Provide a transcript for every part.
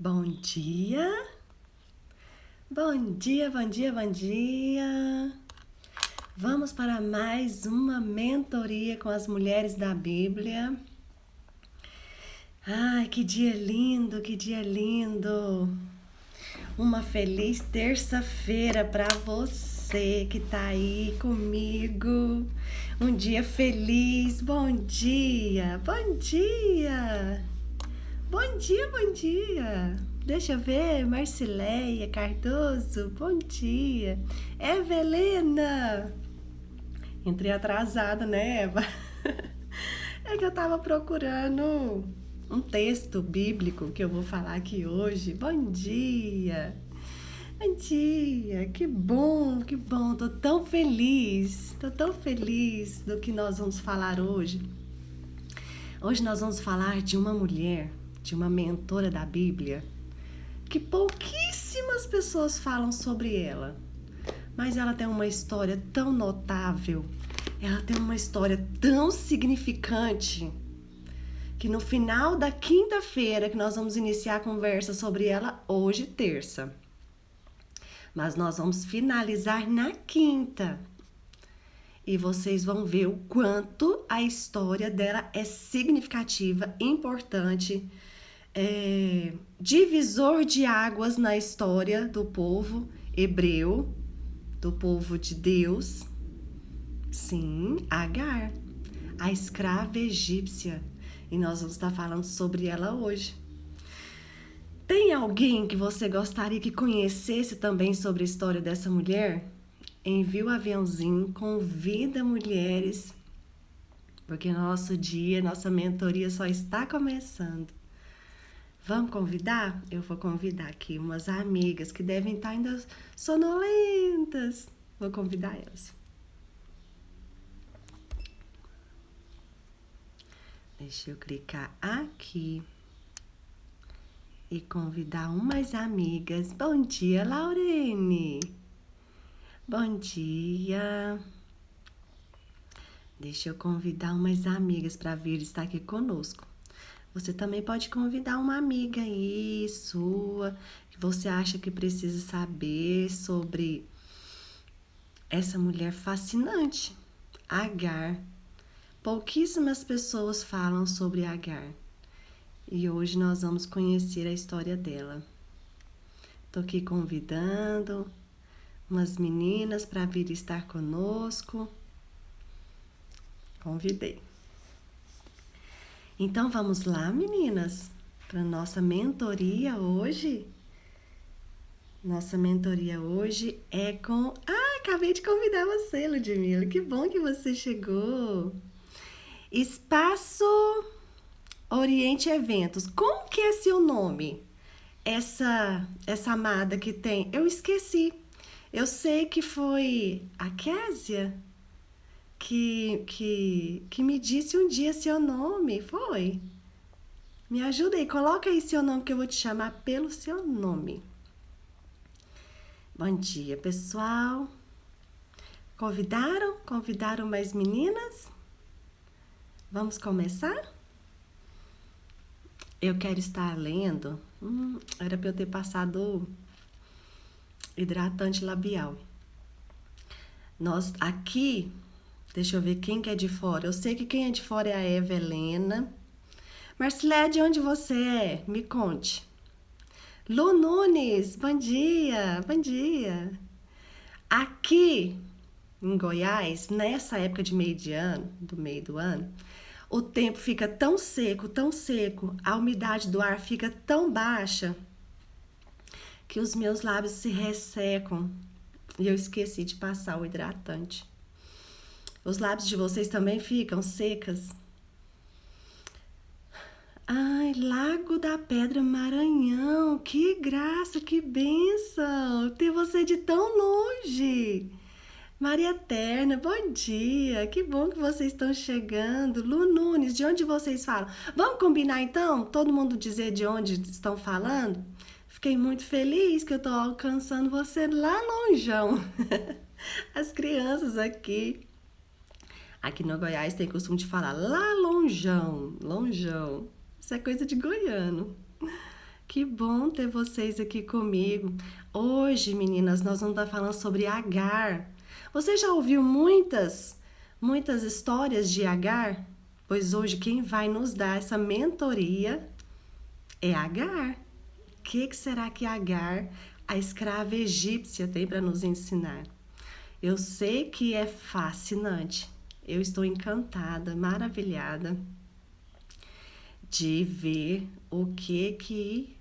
Bom dia, bom dia, bom dia, bom dia. Vamos para mais uma mentoria com as mulheres da Bíblia. Ai, que dia lindo, que dia lindo. Uma feliz terça-feira para você que tá aí comigo. Um dia feliz, bom dia, bom dia. Bom dia, bom dia. Deixa eu ver, Marcileia Cardoso, bom dia. Evelena. Entrei atrasada, né, Eva? É que eu tava procurando um texto bíblico que eu vou falar aqui hoje. Bom dia. Bom dia, que bom, que bom. Tô tão feliz do que nós vamos falar hoje. Hoje nós vamos falar de uma mulher, de uma mentora da Bíblia, que pouquíssimas pessoas falam sobre ela. Mas ela tem uma história tão notável, ela tem uma história tão significante, que no final da quinta-feira, que nós vamos iniciar a conversa sobre ela hoje, terça. Mas nós vamos finalizar na quinta. E vocês vão ver o quanto a história dela é significativa, importante, divisor de águas na história do povo hebreu, do povo de Deus. Sim, Agar, a escrava egípcia. E nós vamos estar falando sobre ela hoje. Tem alguém que você gostaria que conhecesse também sobre a história dessa mulher? Envia o aviãozinho, convida mulheres, porque nosso dia, nossa mentoria só está começando. Vamos convidar? Eu vou convidar aqui umas amigas que devem estar ainda sonolentas. Vou convidar elas. Deixa eu clicar aqui e convidar umas amigas. Bom dia, Laurene. Bom dia. Deixa eu convidar umas amigas para vir estar aqui conosco. Você também pode convidar uma amiga aí, sua, que você acha que precisa saber sobre essa mulher fascinante, Agar. Pouquíssimas pessoas falam sobre Agar. E hoje nós vamos conhecer a história dela. Tô aqui convidando umas meninas para vir estar conosco. Convidei. Então vamos lá, meninas, para nossa mentoria hoje. Nossa mentoria hoje é com... acabei de convidar você, Ludmila. Que bom que você chegou. Espaço Oriente Eventos. Como que é seu nome? Essa amada que tem... Eu esqueci. Eu sei que foi a Késia que me disse um dia seu nome, foi? Me ajuda aí, coloca aí seu nome que eu vou te chamar pelo seu nome. Bom dia, pessoal. Convidaram? Convidaram mais meninas? Vamos começar? Eu quero estar lendo. Era para eu ter passado hidratante labial. Nós aqui... Deixa eu ver quem que é de fora. Eu sei que quem é de fora é a Evelena. Marcileia, de onde você é? Me conte. Lu Nunes, bom dia, bom dia. Aqui em Goiás, nessa época de meio de ano, do meio do ano, o tempo fica tão seco, a umidade do ar fica tão baixa que os meus lábios se ressecam e eu esqueci de passar o hidratante. Os lábios de vocês também ficam secas? Ai, Lago da Pedra, Maranhão, que graça, que bênção ter você de tão longe. Maria Eterna, bom dia, que bom que vocês estão chegando. Lu Nunes, de onde vocês falam? Vamos combinar então? Todo mundo dizer de onde estão falando? Fiquei muito feliz que eu tô alcançando você lá longeão. As crianças aqui no Goiás tem costume de falar lá longeão, longeão. Isso é coisa de goiano. Que bom ter vocês aqui comigo. Hoje, meninas, nós vamos estar falando sobre Agar. Você já ouviu muitas histórias de Agar? Pois hoje quem vai nos dar essa mentoria é Agar. O que será que Agar, a escrava egípcia, tem para nos ensinar? Eu sei que é fascinante. Eu estou encantada, maravilhada de ver o que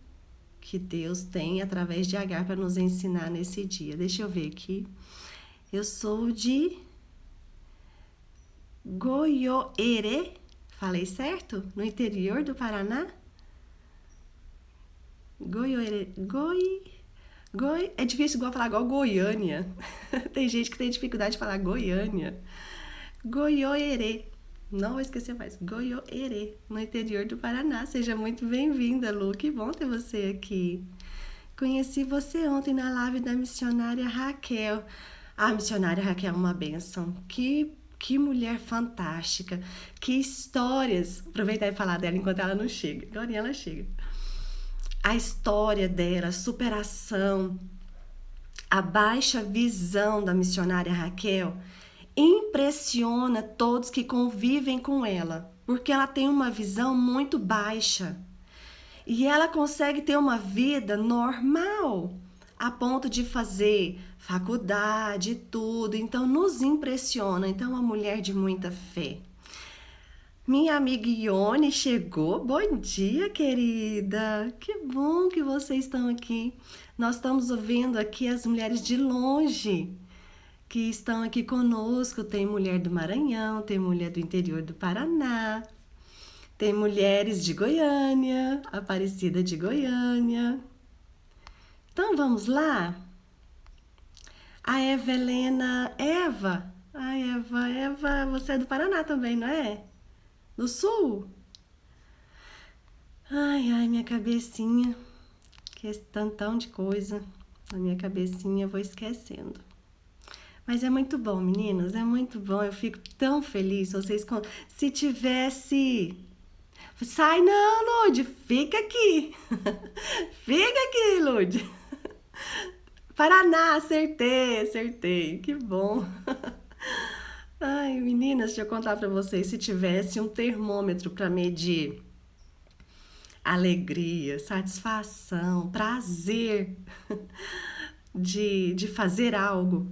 Deus tem através de Agar para nos ensinar nesse dia. Deixa eu ver aqui. Eu sou de Goiôerê, falei certo? No interior do Paraná? Goiôerê, é difícil igual falar igual Goiânia. Tem gente que tem dificuldade de falar Goiânia. Goiôerê. Não vou esquecer mais. Goiôerê, no interior do Paraná. Seja muito bem-vinda, Lu. Que bom ter você aqui. Conheci você ontem na live da missionária Raquel. A missionária Raquel é uma bênção. Que mulher fantástica. Que histórias. Aproveitar e falar dela enquanto ela não chega. Agora ela chega. A história dela, a superação, a baixa visão da missionária Raquel impressiona todos que convivem com ela, porque ela tem uma visão muito baixa e ela consegue ter uma vida normal a ponto de fazer faculdade e tudo, então nos impressiona. Então, uma mulher de muita fé. Minha amiga Ione chegou. Bom dia, querida. Que bom que vocês estão aqui. Nós estamos ouvindo aqui as mulheres de longe que estão aqui conosco. Tem mulher do Maranhão, tem mulher do interior do Paraná, tem mulheres de Goiânia, Aparecida de Goiânia. Então vamos lá? A Eva, você é do Paraná também, não é? Do Sul? Ai, minha cabecinha, que esse tantão de coisa na minha cabecinha eu vou esquecendo. Mas é muito bom, meninas, é muito bom. Eu fico tão feliz. Se tivesse... Sai não, Lud, fica aqui. Fica aqui, Lud. Paraná, acertei. Que bom. Ai, meninas, deixa eu contar pra vocês. Se tivesse um termômetro para medir alegria, satisfação, prazer de fazer algo,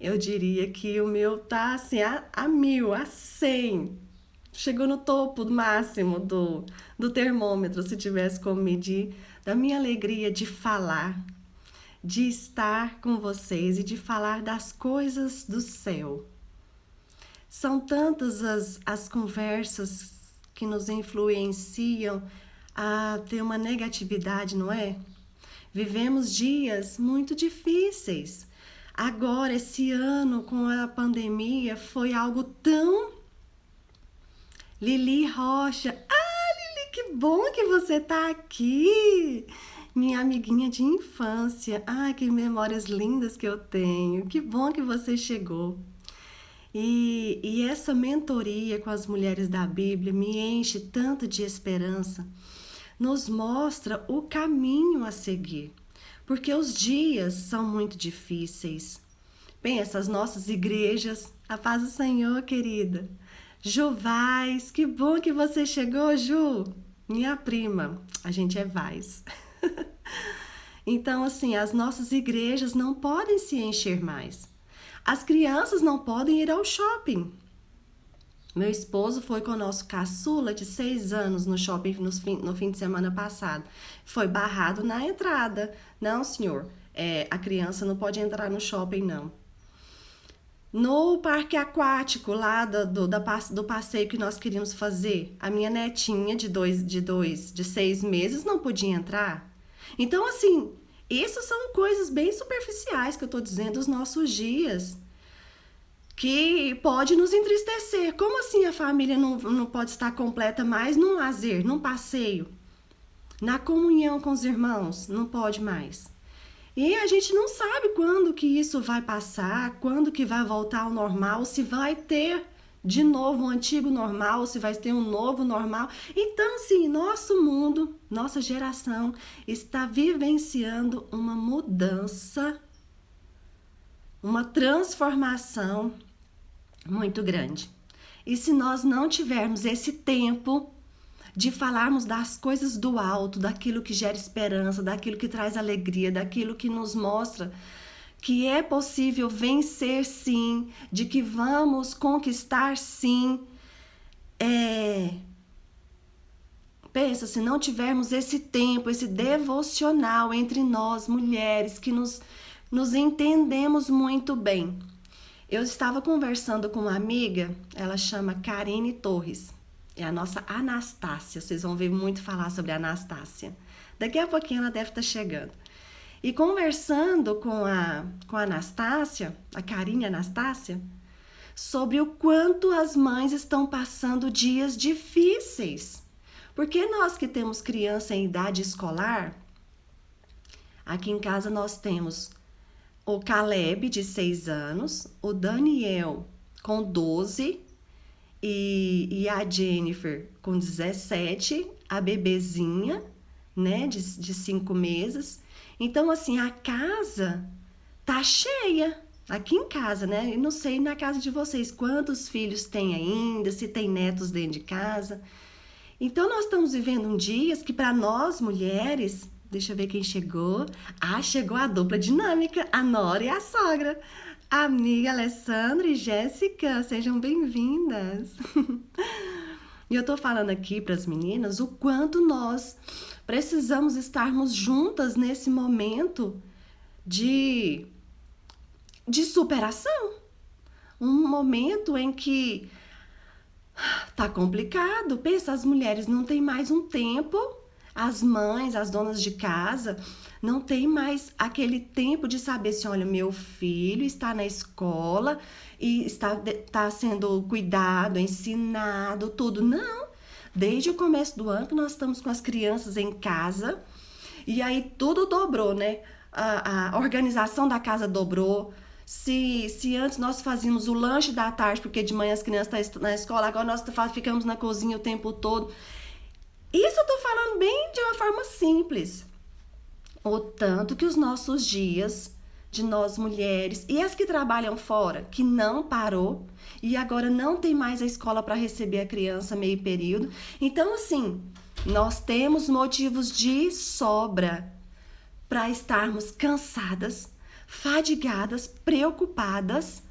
eu diria que o meu tá assim a 1000, a 100. Chegou no topo máximo do termômetro, se tivesse como medir, da minha alegria de falar, de estar com vocês e de falar das coisas do céu. São tantas as conversas que nos influenciam a ter uma negatividade, não é? Vivemos dias muito difíceis. Agora, esse ano, com a pandemia, foi algo tão... Lili Rocha. Lili, que bom que você tá aqui. Minha amiguinha de infância. Que memórias lindas que eu tenho. Que bom que você chegou. E essa mentoria com as mulheres da Bíblia me enche tanto de esperança. Nos mostra o caminho a seguir. Porque os dias são muito difíceis. Pensa, as nossas igrejas, a paz do Senhor, querida. Ju Vaz, que bom que você chegou, Ju. Minha prima, a gente é Vaz. Então, assim, as nossas igrejas não podem se encher mais. As crianças não podem ir ao shopping. Meu esposo foi com o nosso caçula de 6 anos no shopping no fim de semana passado. Foi barrado na entrada. Não, senhor, a criança não pode entrar no shopping, não. No parque aquático lá do passeio que nós queríamos fazer, a minha netinha de 6 meses não podia entrar. Então, assim, essas são coisas bem superficiais que eu tô dizendo dos nossos dias, que pode nos entristecer. Como assim a família não pode estar completa mais num lazer, num passeio, na comunhão com os irmãos? Não pode mais. E a gente não sabe quando que isso vai passar, quando que vai voltar ao normal, se vai ter de novo um antigo normal, ou se vai ter um novo normal. Então, assim, nosso mundo, nossa geração está vivenciando uma mudança, uma transformação muito grande. E se nós não tivermos esse tempo de falarmos das coisas do alto, daquilo que gera esperança, daquilo que traz alegria, daquilo que nos mostra que é possível vencer sim, de que vamos conquistar sim. Pensa, se não tivermos esse tempo, esse devocional entre nós, mulheres, que nos entendemos muito bem. Eu estava conversando com uma amiga, ela chama Karine Torres, é a nossa Anastácia, vocês vão ver muito falar sobre a Anastácia. Daqui a pouquinho ela deve estar chegando. E conversando com a Anastácia, a Karine Anastácia, sobre o quanto as mães estão passando dias difíceis. Porque nós que temos criança em idade escolar, aqui em casa nós temos o Caleb, de 6 anos, o Daniel, com 12, e a Jennifer, com 17, a bebezinha, né, de 5 meses. Então, assim, a casa tá cheia. Aqui em casa, né? Eu não sei na casa de vocês quantos filhos tem ainda, se tem netos dentro de casa. Então, nós estamos vivendo dias que para nós, mulheres, deixa eu ver quem chegou. Ah, chegou a dupla dinâmica, a nora e a sogra. Amiga Alessandra e Jéssica, sejam bem-vindas. E eu tô falando aqui para as meninas o quanto nós precisamos estarmos juntas nesse momento de superação. Um momento em que tá complicado. Pensa, as mulheres não têm mais um tempo, as mães, as donas de casa, não tem mais aquele tempo de saber se, olha, meu filho está na escola e está sendo cuidado, ensinado, tudo. Não. Desde o começo do ano que nós estamos com as crianças em casa e aí tudo dobrou, né? A organização da casa dobrou. Se antes nós fazíamos o lanche da tarde, porque de manhã as crianças estão na escola, agora nós ficamos na cozinha o tempo todo. Isso eu tô falando bem de uma forma simples. O tanto que os nossos dias de nós mulheres e as que trabalham fora, que não parou e agora não tem mais a escola para receber a criança meio período. Então, assim, nós temos motivos de sobra para estarmos cansadas, fadigadas, preocupadas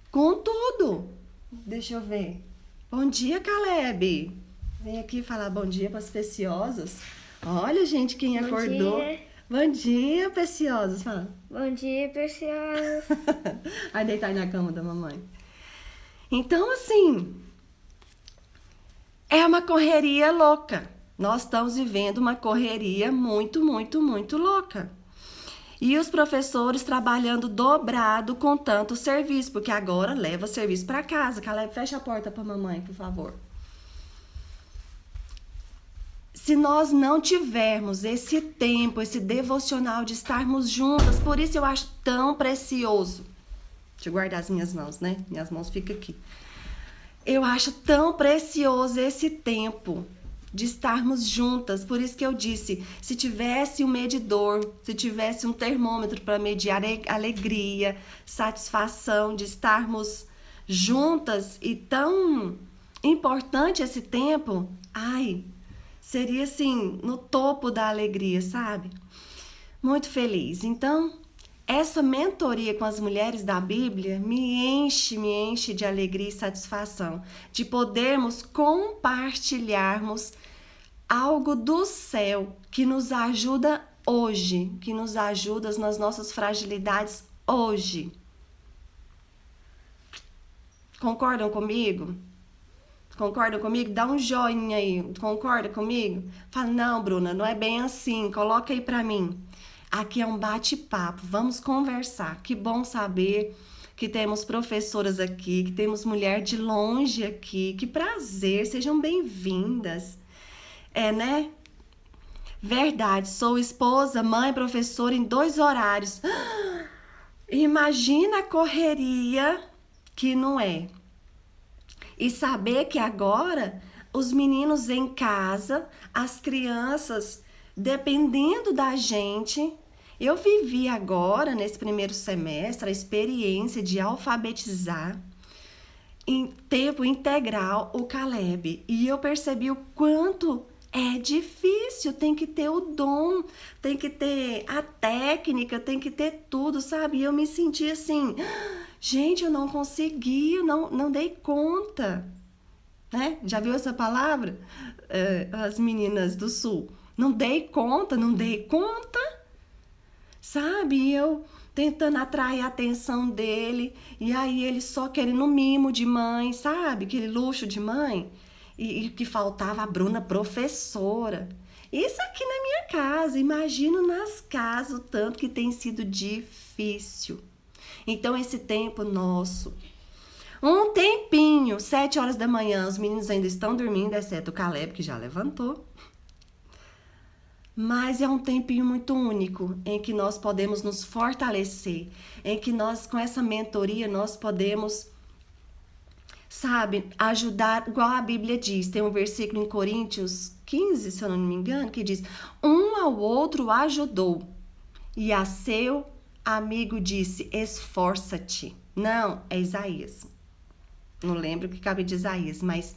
com tudo. Deixa eu ver. Bom dia, Caleb. Vem aqui falar bom dia para as preciosas. Olha, gente, quem acordou. Dia. Bom dia, preciosas. Fala. Bom dia, preciosas. Vai deitar na cama da mamãe. Então, assim, é uma correria louca. Nós estamos vivendo uma correria muito, muito, muito louca. E os professores trabalhando dobrado com tanto serviço, porque agora leva serviço para casa. Caleb, fecha a porta para mamãe, por favor. Se nós não tivermos esse tempo, esse devocional de estarmos juntas, por isso eu acho tão precioso. Deixa eu guardar as minhas mãos, né? Minhas mãos ficam aqui. Eu acho tão precioso esse tempo de estarmos juntas. Por isso que eu disse, se tivesse um medidor, se tivesse um termômetro para medir a alegria, satisfação de estarmos juntas e tão importante esse tempo, seria assim, no topo da alegria, sabe? Muito feliz. Então, essa mentoria com as mulheres da Bíblia me enche de alegria e satisfação de podermos compartilharmos algo do céu que nos ajuda hoje, que nos ajuda nas nossas fragilidades hoje. Concordam comigo? Concordam comigo? Dá um joinha aí. Concorda comigo? Fala, não, Bruna, não é bem assim. Coloca aí pra mim. Aqui é um bate-papo. Vamos conversar. Que bom saber que temos professoras aqui, que temos mulher de longe aqui. Que prazer. Sejam bem-vindas. Né? Verdade. Sou esposa, mãe, professora em 2 horários. Imagina a correria que não é. E saber que agora os meninos em casa, as crianças dependendo da gente. Eu vivi agora, nesse primeiro semestre, a experiência de alfabetizar em tempo integral o Caleb. E eu percebi o quanto é difícil, tem que ter o dom, tem que ter a técnica, tem que ter tudo, sabe? E eu me senti assim, gente, eu não consegui, eu não dei conta, né? Já viu essa palavra? As meninas do Sul. Não dei conta, sabe? E eu tentando atrair a atenção dele, e aí ele só querendo mimo de mãe, sabe? Aquele luxo de mãe. E que faltava a Bruna professora. Isso aqui na minha casa, imagino nas casas o tanto que tem sido difícil. Então esse tempo nosso, um tempinho, 7 horas da manhã, os meninos ainda estão dormindo, exceto o Caleb que já levantou. Mas é um tempinho muito único em que nós podemos nos fortalecer, em que nós, com essa mentoria, nós podemos, sabe, ajudar, igual a Bíblia diz. Tem um versículo em Coríntios 15, se eu não me engano, que diz: um ao outro ajudou, e a seu amigo disse: esforça-te. Não, é Isaías. Não lembro o que cabe de Isaías, mas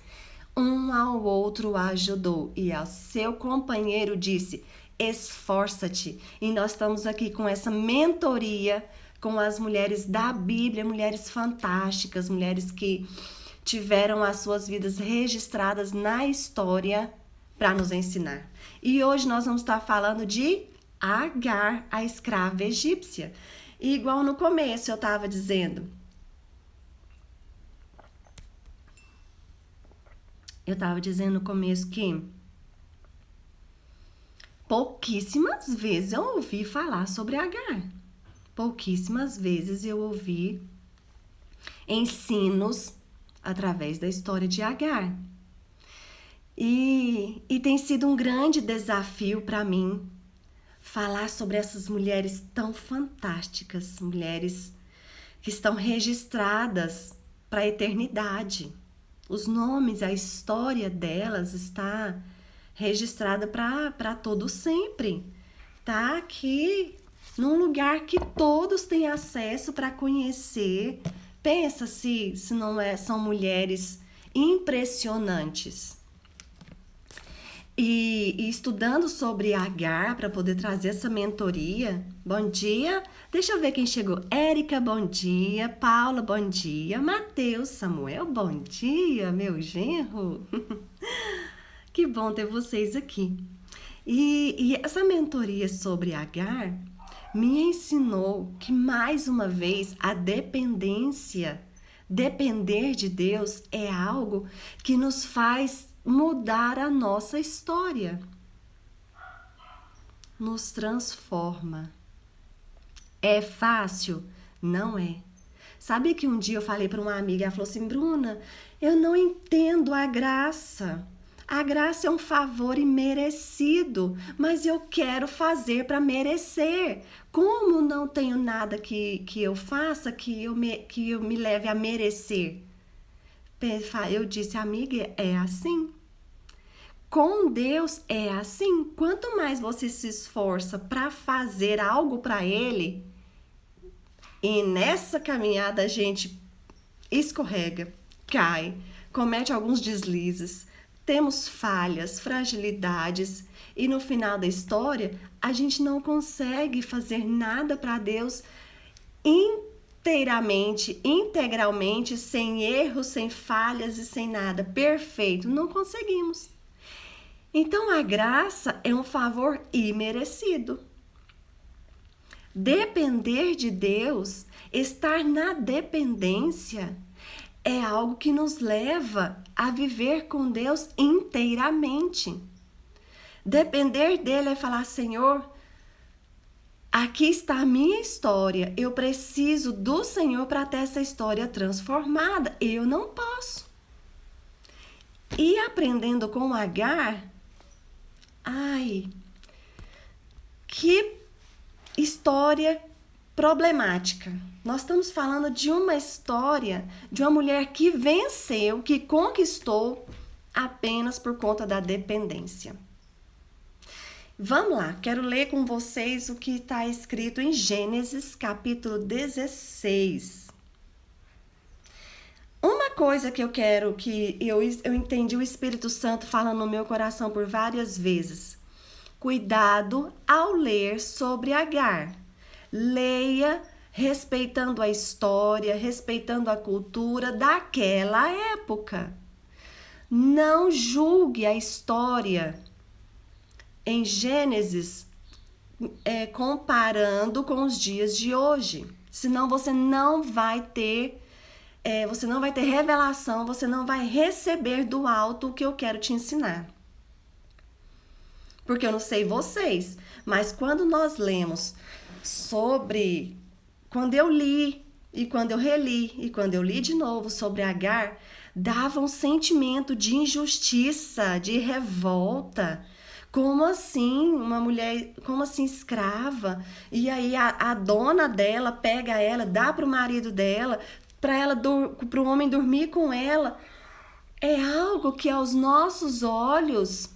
um ao outro ajudou, e ao seu companheiro disse: esforça-te. E nós estamos aqui com essa mentoria com as mulheres da Bíblia, mulheres fantásticas, mulheres que tiveram as suas vidas registradas na história para nos ensinar. E hoje nós vamos estar falando de Agar, a escrava egípcia. E igual no começo eu estava dizendo, no começo que pouquíssimas vezes eu ouvi falar sobre Agar. Pouquíssimas vezes eu ouvi ensinos através da história de Agar. E tem sido um grande desafio para mim falar sobre essas mulheres tão fantásticas, mulheres que estão registradas para a eternidade. Os nomes, a história delas está registrada para todo sempre. Tá aqui num lugar que todos têm acesso para conhecer. Pensa se não são mulheres impressionantes. E estudando sobre Agar para poder trazer essa mentoria. Bom dia. Deixa eu ver quem chegou. Érica, bom dia. Paula, bom dia. Matheus, Samuel, bom dia, meu genro. Que bom ter vocês aqui. E essa mentoria sobre Agar me ensinou que, mais uma vez, a depender de Deus é algo que nos faz mudar a nossa história. Nos transforma. É fácil? Não é. Sabe que um dia eu falei para uma amiga, ela falou assim: Bruna, eu não entendo a graça. A graça é um favor imerecido, mas eu quero fazer para merecer. Como não tenho nada que eu faça que eu me leve a merecer? Eu disse, amiga, é assim. Com Deus é assim. Quanto mais você se esforça para fazer algo para Ele, e nessa caminhada a gente escorrega, cai, comete alguns deslizes, temos falhas, fragilidades, e no final da história a gente não consegue fazer nada para Deus integralmente, sem erros, sem falhas e sem nada perfeito. Não conseguimos. Então a graça é um favor imerecido. Depender de Deus, estar na dependência, é algo que nos leva a viver com Deus inteiramente. Depender dele é falar: Senhor, aqui está a minha história, eu preciso do Senhor para ter essa história transformada, eu não posso. E aprendendo com Agar, que história problemática. Nós estamos falando de uma história de uma mulher que venceu, que conquistou apenas por conta da dependência. Vamos lá, quero ler com vocês o que está escrito em Gênesis, capítulo 16. Uma coisa que eu quero que eu entendi o Espírito Santo falando no meu coração por várias vezes. Cuidado ao ler sobre Agar. Leia respeitando a história, respeitando a cultura daquela época. Não julgue a história em Gênesis comparando com os dias de hoje. Senão você não vai ter revelação, você não vai receber do alto o que eu quero te ensinar. Porque eu não sei vocês, mas quando nós lemos quando eu li e quando eu reli e quando eu li de novo sobre Agar, dava um sentimento de injustiça, de revolta. Como assim uma mulher, como assim escrava? E aí a dona dela pega ela, dá para o marido dela, para o homem dormir com ela. É algo que aos nossos olhos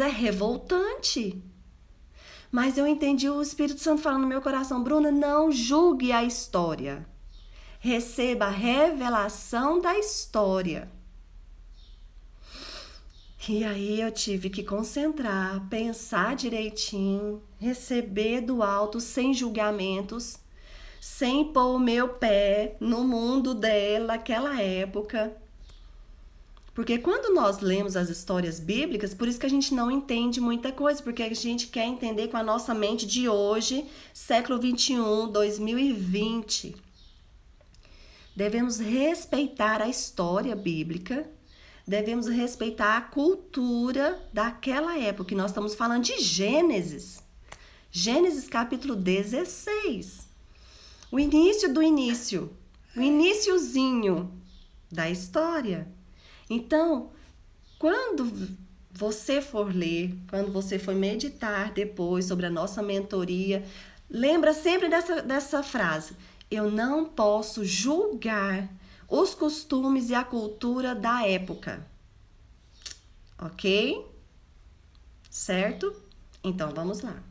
é revoltante. Mas eu entendi o Espírito Santo falando no meu coração, Bruna, não julgue a história. Receba a revelação da história. E aí eu tive que concentrar, pensar direitinho, receber do alto sem julgamentos, sem pôr o meu pé no mundo dela, naquela época. Porque quando nós lemos as histórias bíblicas, por isso que a gente não entende muita coisa, porque a gente quer entender com a nossa mente de hoje, século 21, 2020. Devemos respeitar a história bíblica, devemos respeitar a cultura daquela época. Nós estamos falando de Gênesis. Gênesis capítulo 16. O início do início. O iniciozinho da história. Então, quando você for ler, quando você for meditar depois sobre a nossa mentoria, lembra sempre dessa frase. Eu não posso julgar os costumes e a cultura da época. Ok? Certo? Então, vamos lá.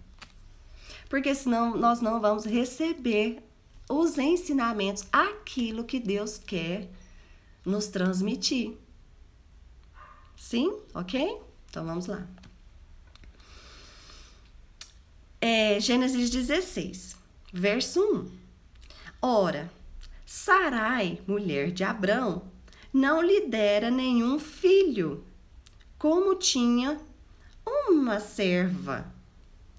Porque senão nós não vamos receber os ensinamentos, aquilo que Deus quer nos transmitir. Sim? Ok? Então, vamos lá. Gênesis 16, verso 1. Ora, Sarai, mulher de Abrão, não lhe dera nenhum filho, como tinha uma serva,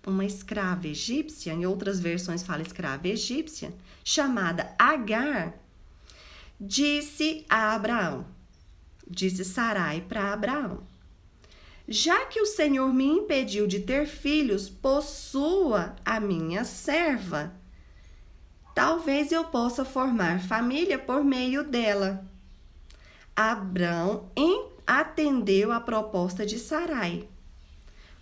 uma escrava egípcia, em outras versões fala escrava egípcia, chamada Agar. Disse Sarai para Abraão, já que o Senhor me impediu de ter filhos, possua a minha serva. Talvez eu possa formar família por meio dela. Abrão atendeu a proposta de Sarai.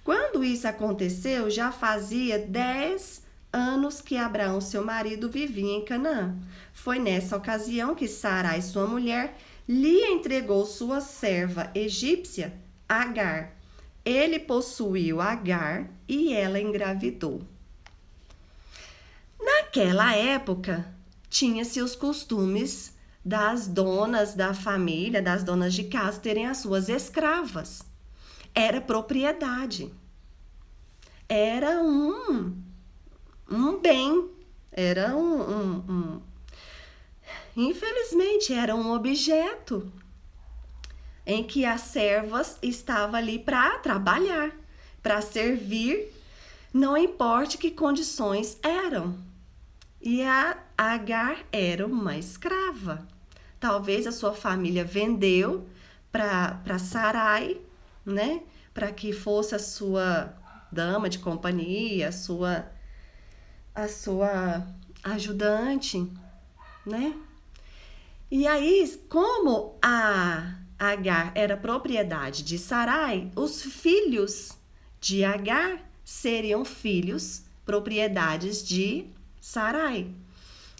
Quando isso aconteceu, já fazia 10 anos que Abraão, seu marido, vivia em Canaã. Foi nessa ocasião que Sarai, sua mulher, lhe entregou sua serva egípcia, Agar. Ele possuiu Agar e ela engravidou. Naquela época, tinha-se os costumes das donas da família, das donas de casa, terem as suas escravas. Era propriedade. Era um bem. Era infelizmente, era um objeto em que as servas estavam ali para trabalhar, para servir, não importa que condições eram. E a Agar era uma escrava. Talvez a sua família vendeu para Sarai, né? Para que fosse a sua dama de companhia, a sua ajudante, né? E aí, como a Agar era propriedade de Sarai, os filhos de Agar seriam filhos propriedades de Sarai.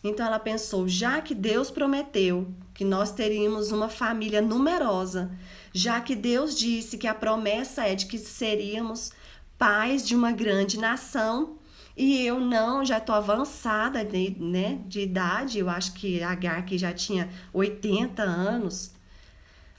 Então ela pensou, já que Deus prometeu que nós teríamos uma família numerosa, já que Deus disse que a promessa é de que seríamos pais de uma grande nação, e eu não, já estou avançada de idade, eu acho que Agar que já tinha 80 anos,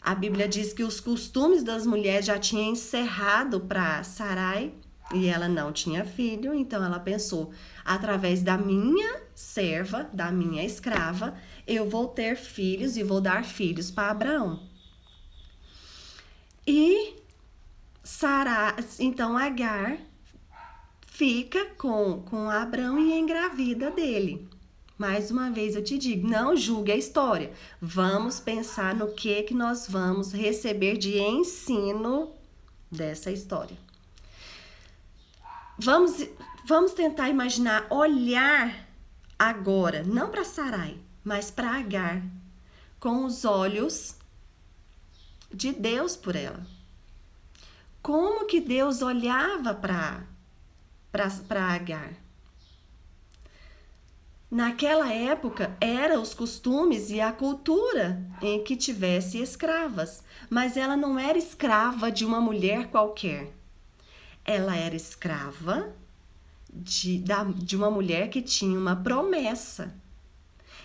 a Bíblia diz que os costumes das mulheres já tinham encerrado para Sarai, e ela não tinha filho, então ela pensou, através da minha serva, da minha escrava, eu vou ter filhos e vou dar filhos para Abraão. E então Agar fica com Abraão e engravida dele. Mais uma vez eu te digo, não julgue a história. Vamos pensar no que nós vamos receber de ensino dessa história. Vamos tentar imaginar, olhar agora, não para Sarai, mas para Agar, com os olhos de Deus por ela. Como que Deus olhava para Agar? Naquela época, eram os costumes e a cultura em que tivesse escravas, mas ela não era escrava de uma mulher qualquer. Ela era escrava de uma mulher que tinha uma promessa.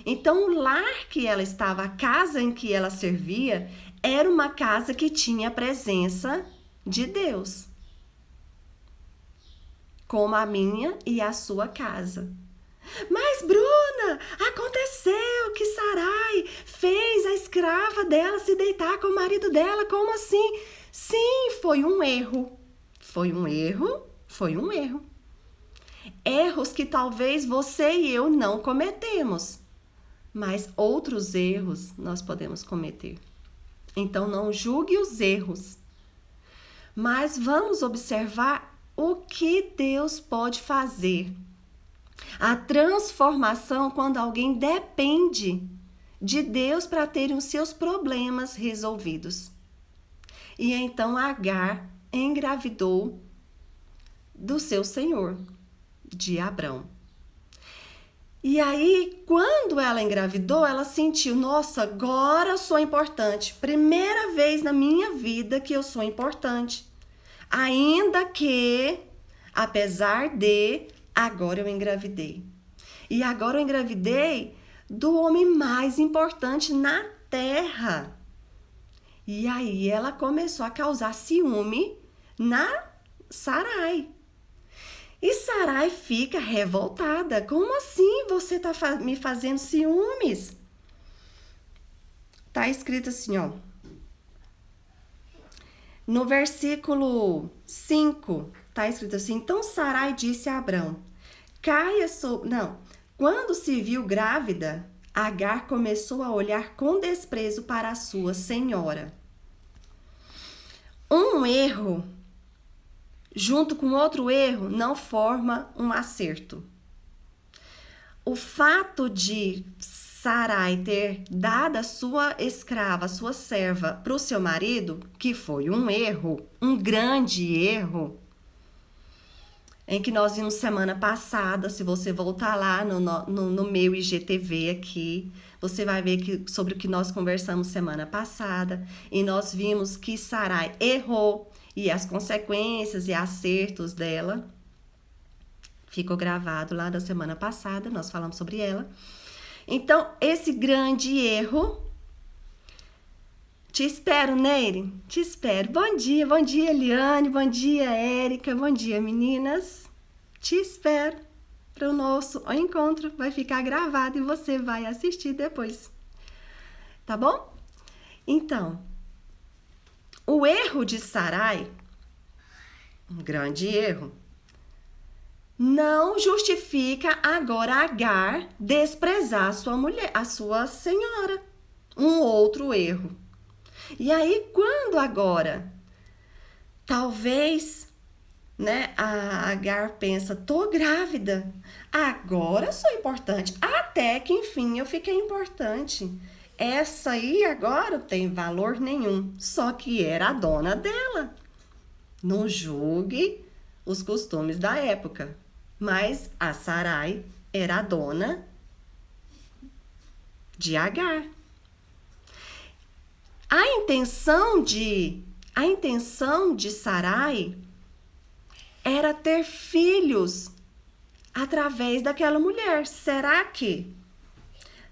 Então, o lar que ela estava, a casa em que ela servia, era uma casa que tinha a presença de Deus, como a minha e a sua casa. Mas, Bruna, aconteceu que Sarai fez a escrava dela se deitar com o marido dela, como assim? Sim, foi um erro. Foi um erro. Erros que talvez você e eu não cometemos, mas outros erros nós podemos cometer. Então, não julgue os erros, mas vamos observar o que Deus pode fazer. A transformação quando alguém depende de Deus para terem os seus problemas resolvidos. E então Agar engravidou do seu senhor, de Abrão. E aí, quando ela engravidou, ela sentiu, nossa, agora eu sou importante. Primeira vez na minha vida que eu sou importante. Ainda que, apesar de, agora eu engravidei. E agora eu engravidei do homem mais importante na terra. E aí ela começou a causar ciúme na Sarai. E Sarai fica revoltada. Como assim você está me fazendo ciúmes? Tá escrito assim, ó. No versículo 5, tá escrito assim: então Sarai disse a Abrão: quando se viu grávida, Agar começou a olhar com desprezo para a sua senhora. Um erro junto com outro erro não forma um acerto. O fato de Sarai ter dado a sua escrava, a sua serva, para o seu marido, que foi um erro, um grande erro, em que nós vimos semana passada. Se você voltar lá no meu IGTV aqui, você vai ver sobre o que nós conversamos semana passada, e nós vimos que Sarai errou, e as consequências e acertos dela ficou gravado lá da semana passada, nós falamos sobre ela. Então, esse grande erro, te espero, Neire, te espero. Bom dia, Eliane, bom dia, Érica, bom dia, meninas. Te espero para o nosso encontro, vai ficar gravado e você vai assistir depois, tá bom? Então, o erro de Sarai, um grande erro, não justifica agora Agar desprezar a sua mulher, a sua senhora. Um outro erro. E aí, quando agora, talvez, a Agar pensa, tô grávida, agora sou importante, até que enfim eu fiquei importante. Essa aí agora não tem valor nenhum, só que era a dona dela. Não julgue os costumes da época, Mas a Sarai era a dona de Agar. A intenção de Sarai era ter filhos através daquela mulher. Será que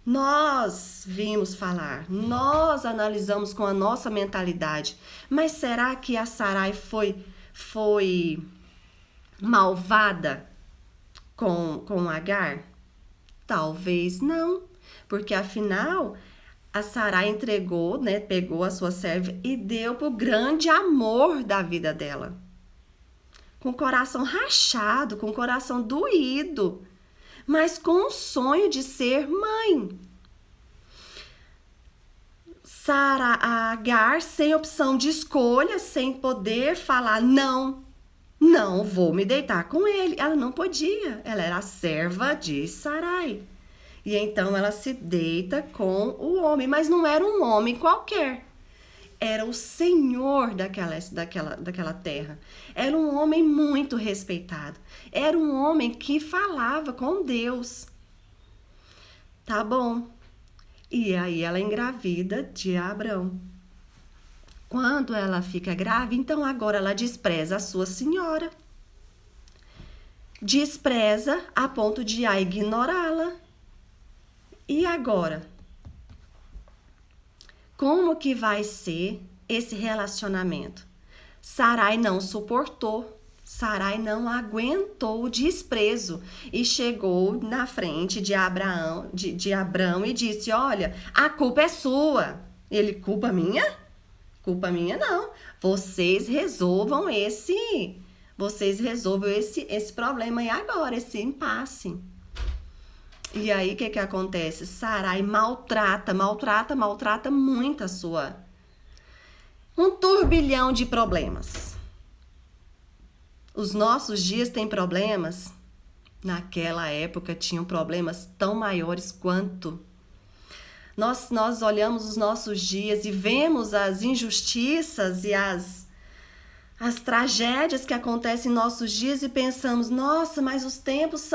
nós vimos falar, nós analisamos com a nossa mentalidade, mas será que a Sarai foi malvada com Agar? Talvez não, porque afinal a Sarai entregou, né, pegou a sua serva e deu pro grande amor da vida dela. Com o coração rachado, com o coração doído, mas com o sonho de ser mãe. Agar, sem opção de escolha, sem poder falar, não vou me deitar com ele. Ela não podia, ela era a serva de Sarai. E então ela se deita com o homem, mas não era um homem qualquer. Era o senhor daquela terra. Era um homem muito respeitado. Era um homem que falava com Deus. Tá bom. E aí ela engravida de Abrão. Quando ela fica grávida, então agora ela despreza a sua senhora. Despreza a ponto de a ignorá-la. E agora? Como que vai ser esse relacionamento? Sarai não suportou, Sarai não aguentou o desprezo e chegou na frente de Abraão e disse, olha, a culpa é sua. Ele, culpa minha? Culpa minha não. Vocês resolvam esse problema aí agora, esse impasse. E aí, o que acontece? Sarai maltrata muito a sua... Um turbilhão de problemas. Os nossos dias têm problemas? Naquela época tinham problemas tão maiores quanto. Nós olhamos os nossos dias e vemos as injustiças e as tragédias que acontecem em nossos dias e pensamos, nossa, mas os tempos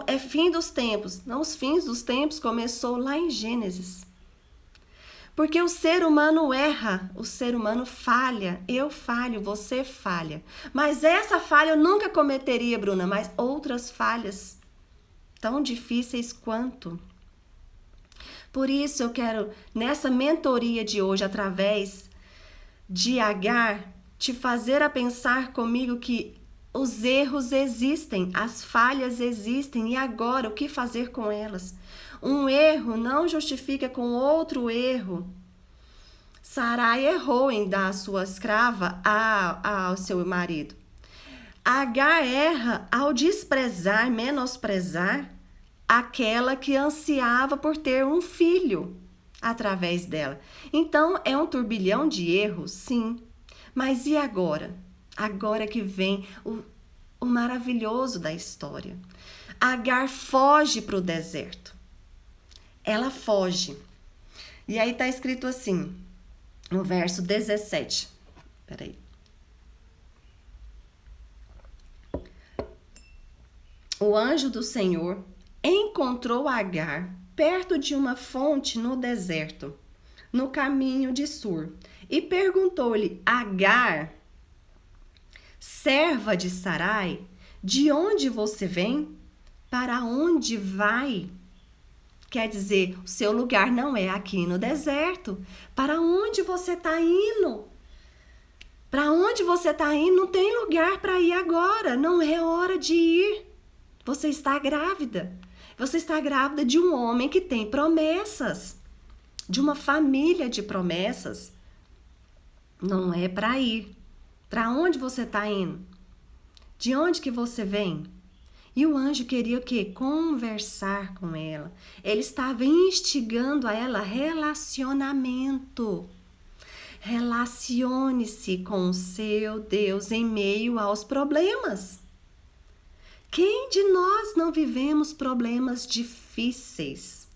é fim dos tempos. Não, os fins dos tempos começou lá em Gênesis. Porque o ser humano erra, o ser humano falha, eu falho, você falha. Mas essa falha eu nunca cometeria, Bruna, mas outras falhas tão difíceis quanto. Por isso eu quero, nessa mentoria de hoje, através de Agar, te fazer a pensar comigo que os erros existem, as falhas existem, e agora o que fazer com elas? Um erro não justifica com outro erro. Sarai errou em dar a sua escrava ao seu marido. Agar erra ao desprezar, menosprezar aquela que ansiava por ter um filho através dela. Então, é um turbilhão de erros, sim. Mas e agora? Agora que vem o maravilhoso da história. Agar foge para o deserto. Ela foge. E aí está escrito assim, no verso 17. Peraí. O anjo do Senhor encontrou Agar perto de uma fonte no deserto, no caminho de Sur, e perguntou-lhe, Agar, serva de Sarai, de onde você vem? Para onde vai? Quer dizer, o seu lugar não é aqui no deserto. Para onde você está indo? Para onde você está indo? Não tem lugar para ir agora. Não é hora de ir. Você está grávida. Você está grávida de um homem que tem promessas. De uma família de promessas. Não é para ir. Para onde você está indo? De onde que você vem? E o anjo queria o quê? Conversar com ela. Ele estava instigando a ela relacionamento. Relacione-se com o seu Deus em meio aos problemas. Quem de nós não vivemos problemas difíceis?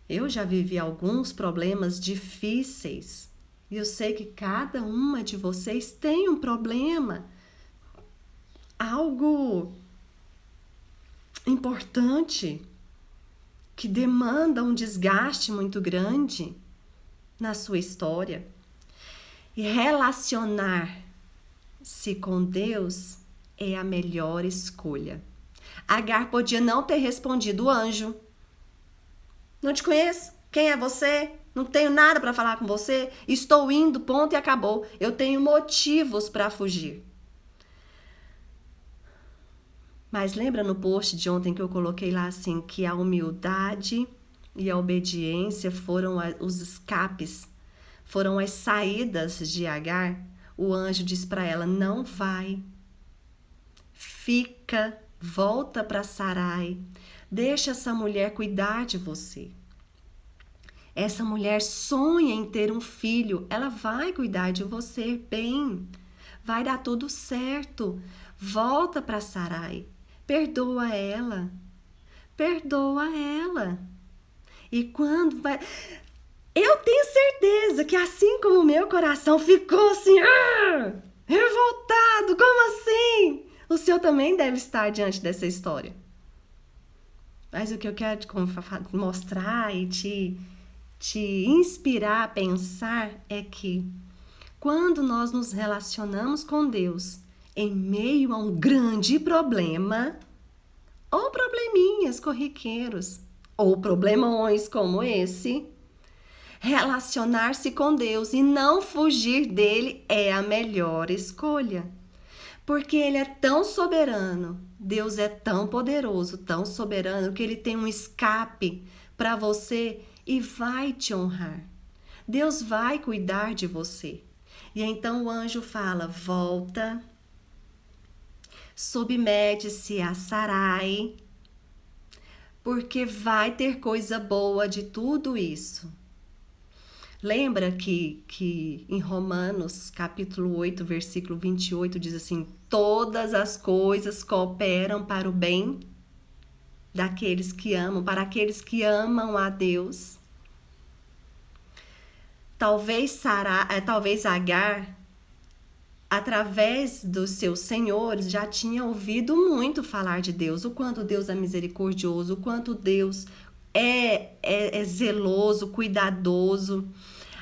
Eu já vivi alguns problemas difíceis. E eu sei que cada uma de vocês tem um problema. Algo importante, que demanda um desgaste muito grande na sua história. E relacionar-se com Deus é a melhor escolha. Agar podia não ter respondido o anjo. Não te conheço? Quem é você? Não tenho nada para falar com você. Estou indo, ponto e acabou. Eu tenho motivos para fugir. Mas lembra no post de ontem que eu coloquei lá assim, que a humildade e a obediência foram os escapes, foram as saídas de Agar? O anjo diz para ela, não vai, fica, volta para Sarai, deixa essa mulher cuidar de você. Essa mulher sonha em ter um filho, ela vai cuidar de você bem, vai dar tudo certo, volta para Sarai. Perdoa ela. E quando vai... Eu tenho certeza que assim como o meu coração ficou assim, revoltado, como assim? O seu também deve estar diante dessa história. Mas o que eu quero te mostrar e te inspirar a pensar é que quando nós nos relacionamos com Deus em meio a um grande problema, ou probleminhas corriqueiros, ou problemões como esse, relacionar-se com Deus e não fugir dele é a melhor escolha. Porque ele é tão soberano, Deus é tão poderoso, tão soberano, que ele tem um escape para você e vai te honrar. Deus vai cuidar de você. E então o anjo fala, volta, submete-se a Sarai, porque vai ter coisa boa de tudo isso. Lembra que em Romanos, capítulo 8, versículo 28, diz assim, todas as coisas cooperam para o bem daqueles que amam, para aqueles que amam a Deus. Talvez Agar, através dos seus senhores, já tinha ouvido muito falar de Deus, o quanto Deus é misericordioso, o quanto Deus é zeloso, cuidadoso.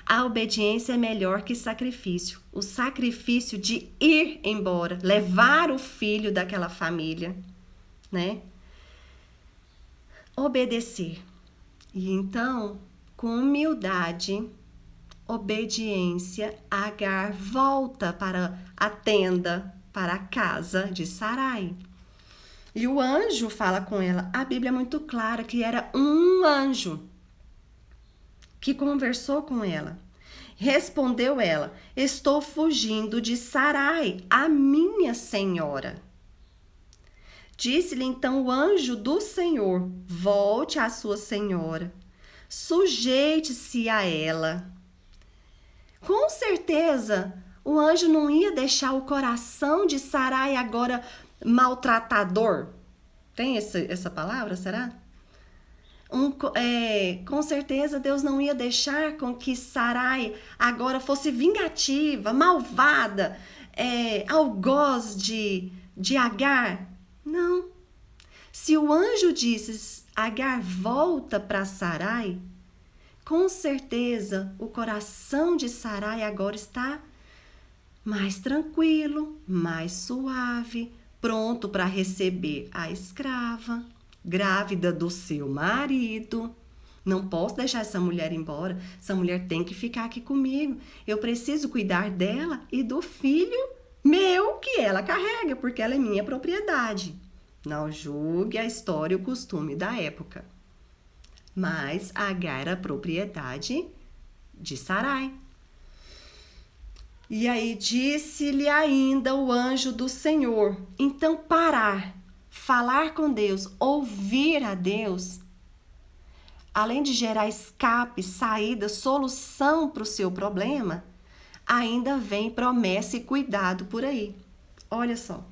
A obediência é melhor que sacrifício. O sacrifício de ir embora, levar o filho daquela família, né? Obedecer. E então, com humildade, obediência, Agar volta para a tenda, para a casa de Sarai. E o anjo fala com ela. A Bíblia é muito clara que era um anjo que conversou com ela. Respondeu ela, estou fugindo de Sarai, a minha senhora. Disse-lhe então o anjo do Senhor, volte à sua senhora, sujeite-se a ela. Com certeza, o anjo não ia deixar o coração de Sarai agora maltratador. Tem essa palavra, será? Com certeza, Deus não ia deixar com que Sarai agora fosse vingativa, malvada, algoz de Agar. Não. Se o anjo disse, Agar volta para Sarai, com certeza o coração de Sarai agora está mais tranquilo, mais suave, pronto para receber a escrava, grávida do seu marido. Não posso deixar essa mulher embora, essa mulher tem que ficar aqui comigo. Eu preciso cuidar dela e do filho meu que ela carrega, porque ela é minha propriedade. Não julgue a história e o costume da época. Mas Agar era propriedade de Sarai. E aí disse-lhe ainda o anjo do Senhor. Então parar, falar com Deus, ouvir a Deus, além de gerar escape, saída, solução para o seu problema, ainda vem promessa e cuidado por aí. Olha só.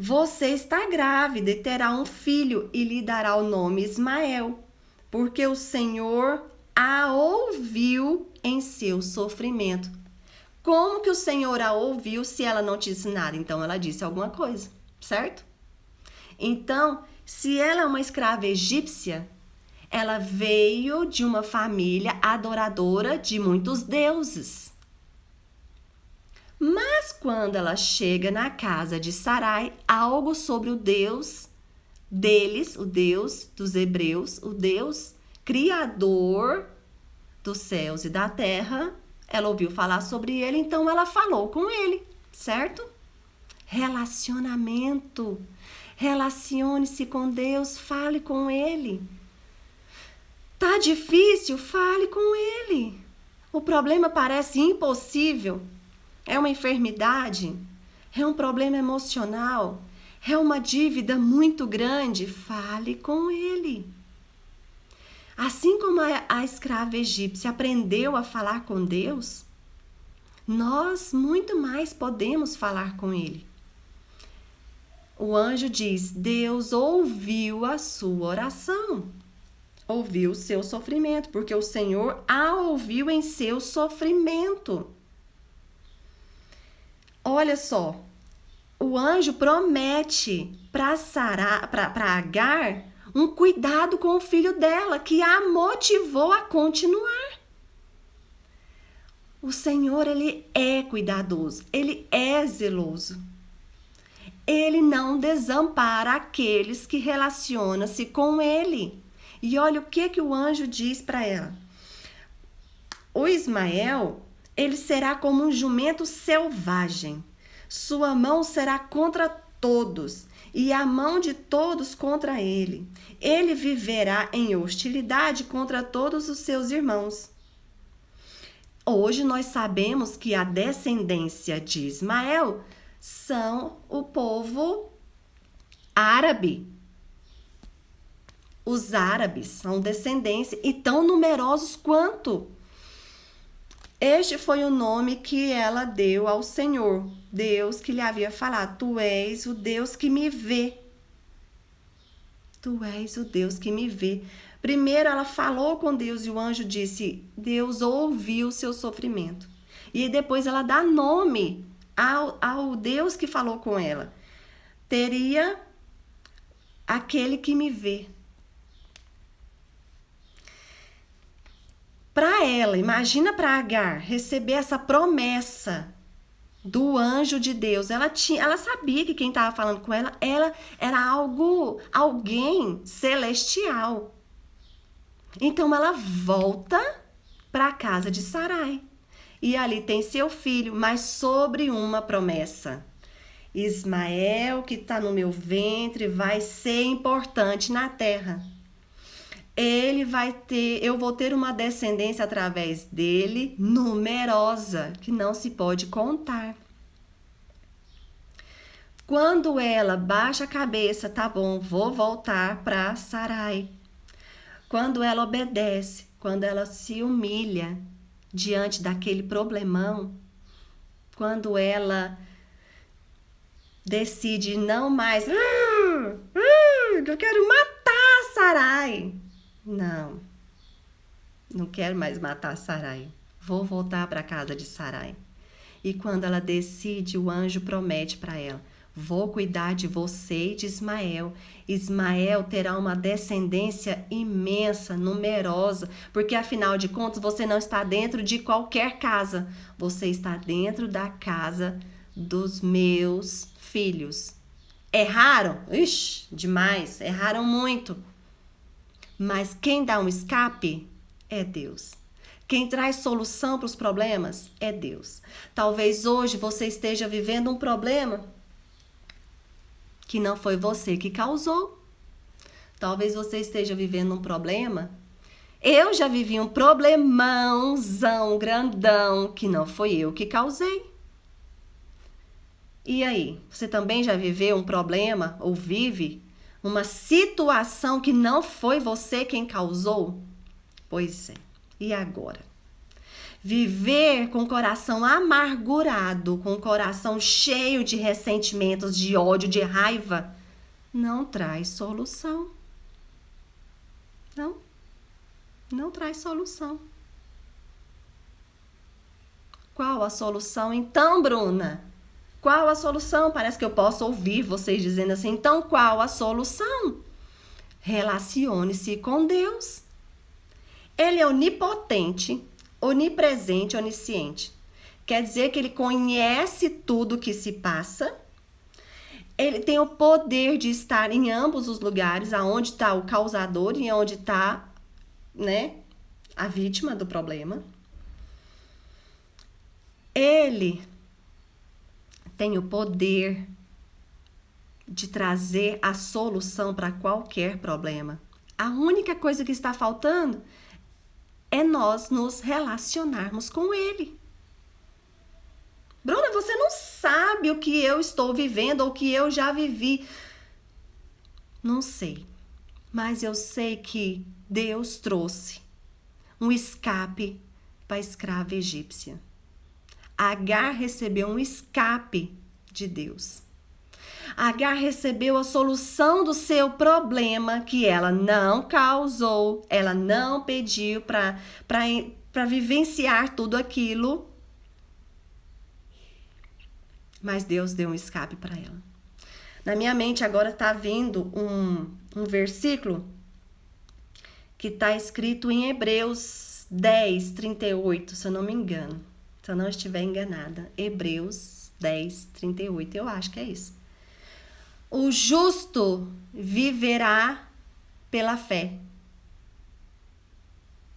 Você está grávida e terá um filho e lhe dará o nome Ismael, porque o Senhor a ouviu em seu sofrimento. Como que o Senhor a ouviu se ela não disse nada? Então ela disse alguma coisa, certo? Então, se ela é uma escrava egípcia, ela veio de uma família adoradora de muitos deuses. Mas quando ela chega na casa de Sarai, algo sobre o Deus deles, o Deus dos hebreus, o Deus criador dos céus e da terra, ela ouviu falar sobre ele, então ela falou com ele, certo? Relacionamento. Relacione-se com Deus, fale com ele. Tá difícil? Fale com ele. O problema parece impossível. É uma enfermidade? É um problema emocional? É uma dívida muito grande? Fale com ele. Assim como a escrava egípcia aprendeu a falar com Deus, nós muito mais podemos falar com ele. O anjo diz: Deus ouviu a sua oração, ouviu o seu sofrimento, porque o Senhor a ouviu em seu sofrimento. Olha só, o anjo promete para Agar um cuidado com o filho dela, que a motivou a continuar. O Senhor, ele é cuidadoso, ele é zeloso. Ele não desampara aqueles que relacionam-se com ele. E olha o que o anjo diz para ela. O Ismael, ele será como um jumento selvagem. Sua mão será contra todos, e a mão de todos contra ele. Ele viverá em hostilidade contra todos os seus irmãos. Hoje nós sabemos que a descendência de Ismael são o povo árabe. Os árabes são descendência e tão numerosos quanto. Este foi o nome que ela deu ao Senhor, Deus que lhe havia falado: Tu és o Deus que me vê. Tu és o Deus que me vê. Primeiro ela falou com Deus e o anjo disse: Deus ouviu o seu sofrimento. E depois ela dá nome ao Deus que falou com ela. Teria aquele que me vê. Para ela, imagina para Agar receber essa promessa do anjo de Deus. Ela sabia que quem estava falando com ela era alguém celestial. Então ela volta para a casa de Sarai. E ali tem seu filho, mas sobre uma promessa. Ismael, que está no meu ventre, vai ser importante na terra. Eu vou ter uma descendência através dele, numerosa, que não se pode contar. Quando ela baixa a cabeça, tá bom, vou voltar para Sarai. Quando ela obedece, quando ela se humilha diante daquele problemão, quando ela decide não mais, eu quero matar Sarai. Não quero mais matar Sarai. Vou voltar para a casa de Sarai. E quando ela decide, o anjo promete para ela: vou cuidar de você e de Ismael. Ismael terá uma descendência imensa, numerosa, porque afinal de contas você não está dentro de qualquer casa. Você está dentro da casa dos meus filhos. Erraram? Ixi, demais. Erraram muito. Mas quem dá um escape é Deus. Quem traz solução para os problemas é Deus. Talvez hoje você esteja vivendo um problema que não foi você que causou. Talvez você esteja vivendo um problema. Eu já vivi um problemãozão grandão que não foi eu que causei. E aí, você também já viveu um problema ou vive uma situação que não foi você quem causou? Pois é. E agora? Viver com o coração amargurado, com o coração cheio de ressentimentos, de ódio, de raiva, não traz solução. Não traz solução. Qual a solução então, Bruna? Qual a solução? Parece que eu posso ouvir vocês dizendo assim, então qual a solução? Relacione-se com Deus. Ele é onipotente, onipresente, onisciente. Quer dizer que ele conhece tudo que se passa. Ele tem o poder de estar em ambos os lugares, aonde está o causador e onde está, né, a vítima do problema. Ele tem o poder de trazer a solução para qualquer problema. A única coisa que está faltando é nós nos relacionarmos com ele. Bruna, você não sabe o que eu estou vivendo ou o que eu já vivi. Não sei, mas eu sei que Deus trouxe um escape para a escrava egípcia. Agar recebeu um escape de Deus. Agar recebeu a solução do seu problema que ela não causou, ela não pediu para vivenciar tudo aquilo, mas Deus deu um escape para ela. Na minha mente agora está vindo um versículo que está escrito em Hebreus 10, 38, se eu não me engano. Se eu não estiver enganada. Hebreus 10, 38, eu acho que é isso. O justo viverá pela fé.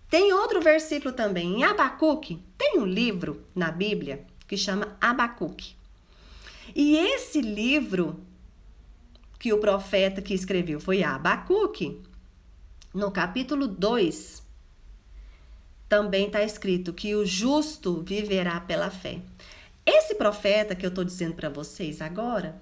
Tem outro versículo também, em Abacuque. Tem um livro na Bíblia que chama Abacuque. E esse livro que o profeta que escreveu foi Abacuque, no capítulo 2, também está escrito que o justo viverá pela fé. Esse profeta que eu estou dizendo para vocês agora,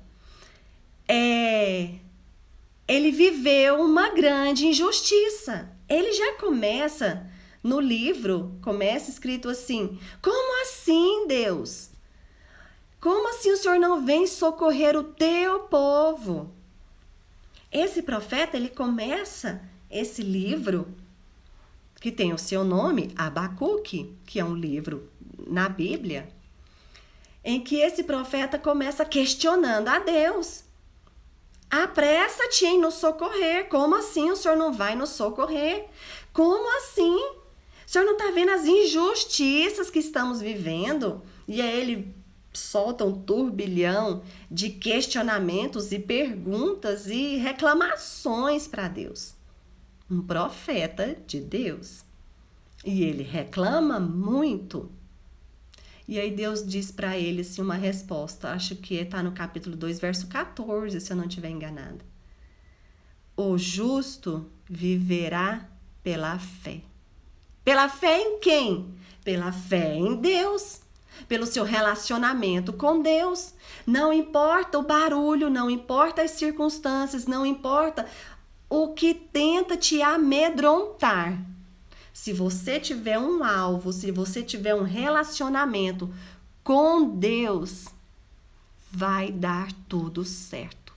ele viveu uma grande injustiça. Ele já começa no livro, começa escrito assim: como assim, Deus? Como assim o Senhor não vem socorrer o teu povo? Esse profeta, ele começa esse livro, que tem o seu nome, Abacuque, que é um livro na Bíblia, em que esse profeta começa questionando a Deus. Apressa-te em nos socorrer. Como assim o Senhor não vai nos socorrer? Como assim? O Senhor não está vendo as injustiças que estamos vivendo? E aí ele solta um turbilhão de questionamentos e perguntas e reclamações para Deus. Um profeta de Deus. E ele reclama muito. E aí Deus diz para ele assim, uma resposta, acho que está no capítulo 2, verso 14, se eu não estiver enganada. O justo viverá pela fé. Pela fé em quem? Pela fé em Deus. Pelo seu relacionamento com Deus. Não importa o barulho, não importa as circunstâncias, não importa o que tenta te amedrontar. Se você tiver um alvo, se você tiver um relacionamento com Deus, vai dar tudo certo.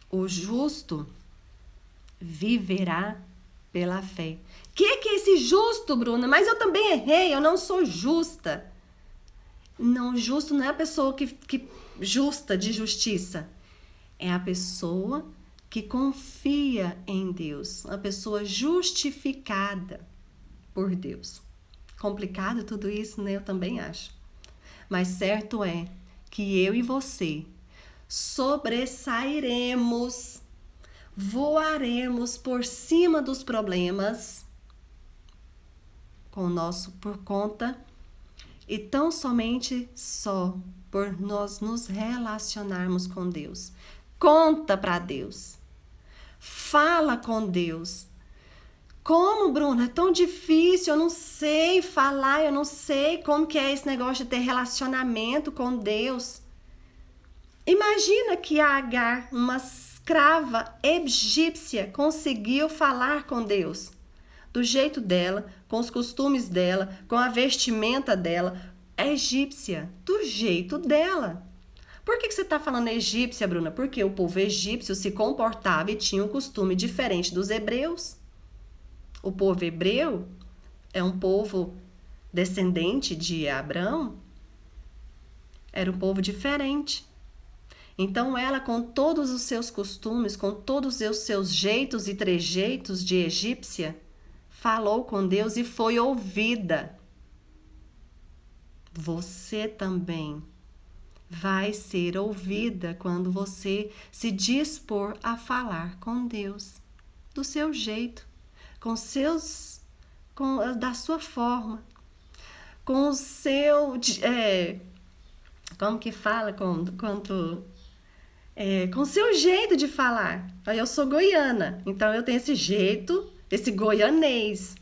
O justo viverá pela fé. Que é esse justo, Bruna? Mas eu também errei, eu não sou justa. Não, justo não é a pessoa que justa de justiça. É a pessoa que confia em Deus, uma pessoa justificada por Deus. Complicado tudo isso, né? Eu também acho. Mas certo é que eu e você sobressairemos, voaremos por cima dos problemas por conta e tão somente só por nós nos relacionarmos com Deus. Conta para Deus. Fala com Deus. Como, Bruna? É tão difícil, eu não sei falar, eu não sei como que é esse negócio de ter relacionamento com Deus. Imagina que a Agar, uma escrava egípcia, conseguiu falar com Deus. Do jeito dela, com os costumes dela, com a vestimenta dela, egípcia, do jeito dela. Por que você está falando egípcia, Bruna? Porque o povo egípcio se comportava e tinha um costume diferente dos hebreus. O povo hebreu é um povo descendente de Abraão. Era um povo diferente. Então ela, com todos os seus costumes, com todos os seus jeitos e trejeitos de egípcia, falou com Deus e foi ouvida. Você também vai ser ouvida quando você se dispor a falar com Deus, do seu jeito, da sua forma, com o seu, como que fala com o seu jeito de falar. Eu sou goiana, então eu tenho esse jeito, esse goianês.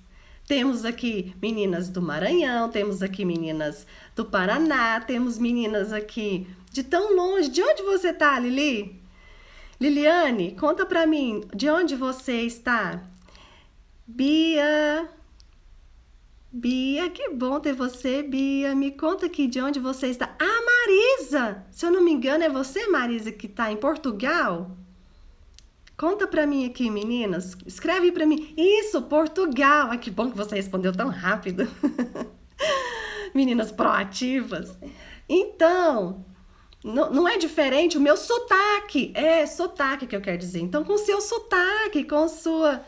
Temos aqui meninas do Maranhão, temos aqui meninas do Paraná, temos meninas aqui de tão longe. De onde você tá, Lili? Liliane, conta pra mim, de onde você está? Bia, que bom ter você, Bia. Me conta aqui de onde você está. Ah, Marisa! Se eu não me engano, é você, Marisa, que está em Portugal? Conta pra mim aqui, meninas. Escreve pra mim. Isso, Portugal. Ah, que bom que você respondeu tão rápido. Meninas proativas. Então, não é diferente o meu sotaque. É sotaque que eu quero dizer. Então, com o seu sotaque, com sua...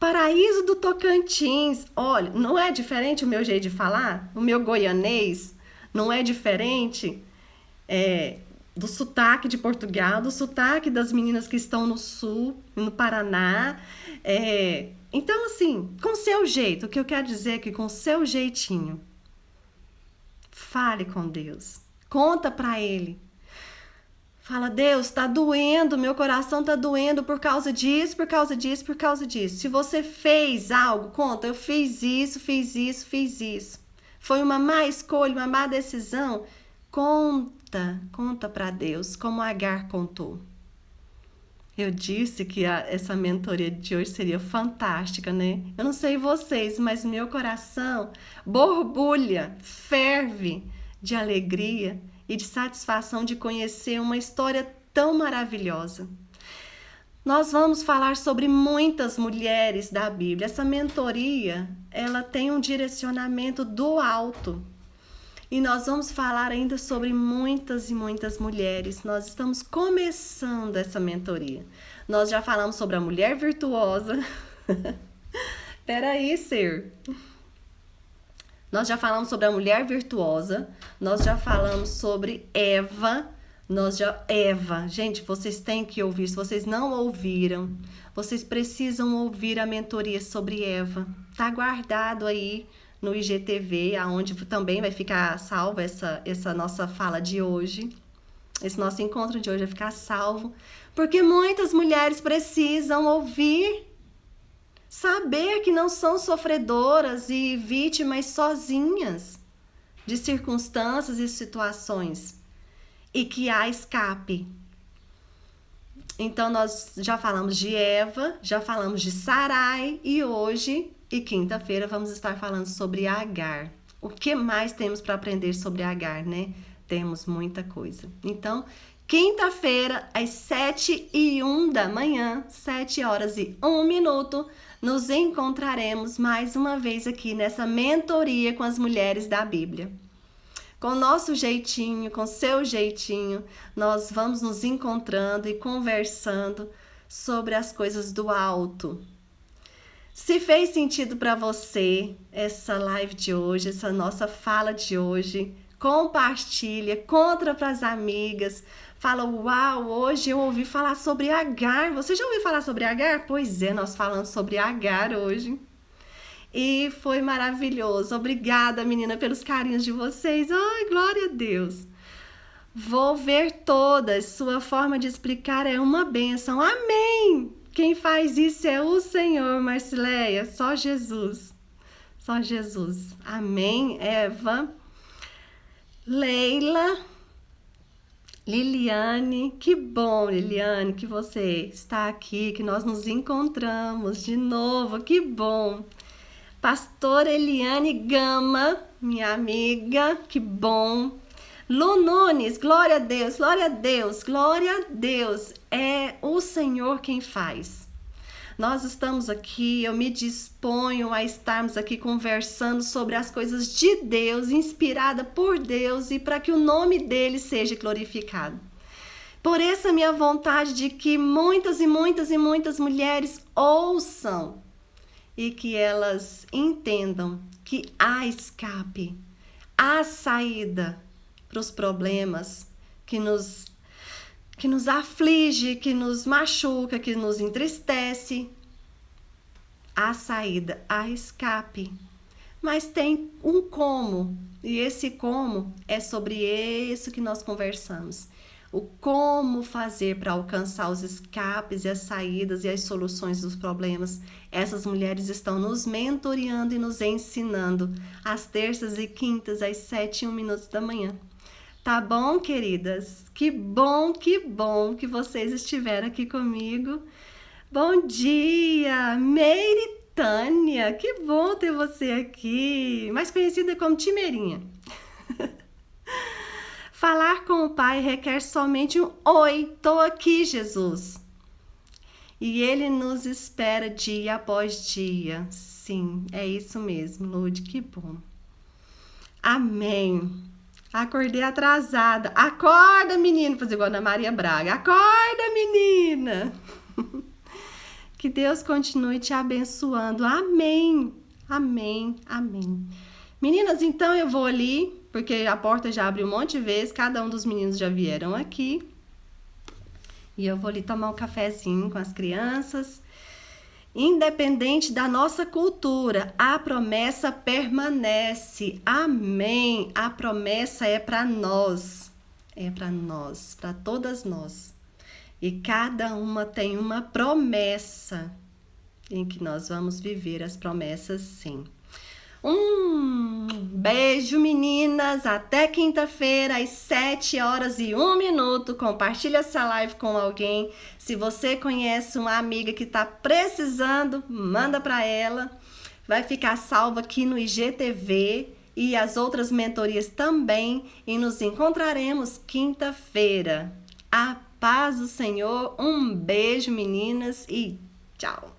Paraíso do Tocantins. Olha, não é diferente o meu jeito de falar? O meu goianês não é diferente do sotaque de Portugal, do sotaque das meninas que estão no sul, no Paraná. Então, assim, com o seu jeito, o que eu quero dizer é que com o seu jeitinho, fale com Deus. Conta pra Ele. Fala, Deus, tá doendo, meu coração tá doendo por causa disso, por causa disso, por causa disso. Se você fez algo, conta, eu fiz isso, fiz isso, fiz isso. Foi uma má escolha, uma má decisão. Conta pra Deus, como Agar contou. Eu disse que essa mentoria de hoje seria fantástica, né? Eu não sei vocês, mas meu coração borbulha, ferve de alegria e de satisfação de conhecer uma história tão maravilhosa. Nós vamos falar sobre muitas mulheres da Bíblia. Essa mentoria, ela tem um direcionamento do alto. E nós vamos falar ainda sobre muitas e muitas mulheres. Nós estamos começando essa mentoria. Nós já falamos sobre a mulher virtuosa. Peraí, Ser. Nós já falamos sobre a mulher virtuosa, nós já falamos sobre Eva, gente, vocês têm que ouvir, se vocês não ouviram, vocês precisam ouvir a mentoria sobre Eva. Tá guardado aí no IGTV, aonde também vai ficar salvo essa nossa fala de hoje. Esse nosso encontro de hoje vai ficar salvo, porque muitas mulheres precisam ouvir, saber que não são sofredoras e vítimas sozinhas de circunstâncias e situações e que há escape. Então, nós já falamos de Eva, já falamos de Sarai e hoje, e quinta-feira, vamos estar falando sobre Agar. O que mais temos para aprender sobre Agar, né? Temos muita coisa. Então, quinta-feira, às 7h01 da manhã, 7h01, nos encontraremos mais uma vez aqui nessa mentoria com as mulheres da Bíblia. Com o nosso jeitinho, com o seu jeitinho, nós vamos nos encontrando e conversando sobre as coisas do alto. Se fez sentido para você essa live de hoje, essa nossa fala de hoje, compartilha, conta para as amigas. Fala, uau, hoje eu ouvi falar sobre Agar. Você já ouviu falar sobre Agar? Pois é, nós falamos sobre Agar hoje. E foi maravilhoso. Obrigada, menina, pelos carinhos de vocês. Ai, glória a Deus. Vou ver todas. Sua forma de explicar é uma bênção. Amém! Quem faz isso é o Senhor, Marcileia. Só Jesus. Só Jesus. Amém, Eva. Leila. Liliane, que bom, Liliane, que você está aqui, que nós nos encontramos de novo, que bom. Pastora Eliane Gama, minha amiga, que bom. Lu Nunes, glória a Deus, glória a Deus, glória a Deus. É o Senhor quem faz. Nós estamos aqui, eu me disponho a estarmos aqui conversando sobre as coisas de Deus, inspirada por Deus e para que o nome dele seja glorificado. Por essa minha vontade de que muitas e muitas e muitas mulheres ouçam e que elas entendam que há escape, há saída para os problemas que nos aflige, que nos machuca, que nos entristece. Há saída, há escape. Mas tem um como, e esse como é sobre isso que nós conversamos. O como fazer para alcançar os escapes e as saídas e as soluções dos problemas. Essas mulheres estão nos mentoreando e nos ensinando às terças e quintas, às 7h01 da manhã. Tá bom, queridas? Que bom que vocês estiveram aqui comigo. Bom dia, Meiritânia. Que bom ter você aqui, mais conhecida como Timeirinha. Falar com o Pai requer somente um oi, tô aqui, Jesus. E Ele nos espera dia após dia. Sim, é isso mesmo, Lude, que bom. Amém. Acordei atrasada. Acorda, menina, fazer igual a Ana Maria Braga. Acorda, menina. Que Deus continue te abençoando. Amém. Amém. Amém. Meninas, então eu vou ali, porque a porta já abriu um monte de vezes, cada um dos meninos já vieram aqui. E eu vou ali tomar um cafezinho com as crianças. Independente da nossa cultura, a promessa permanece. Amém. A promessa é para nós. É para nós, para todas nós. E cada uma tem uma promessa em que nós vamos viver as promessas, sim. Beijo, meninas. Até quinta-feira, às 7h01. Compartilha essa live com alguém. Se você conhece uma amiga que está precisando, manda para ela. Vai ficar salva aqui no IGTV e as outras mentorias também. E nos encontraremos quinta-feira. A paz do Senhor. Um beijo, meninas, e tchau.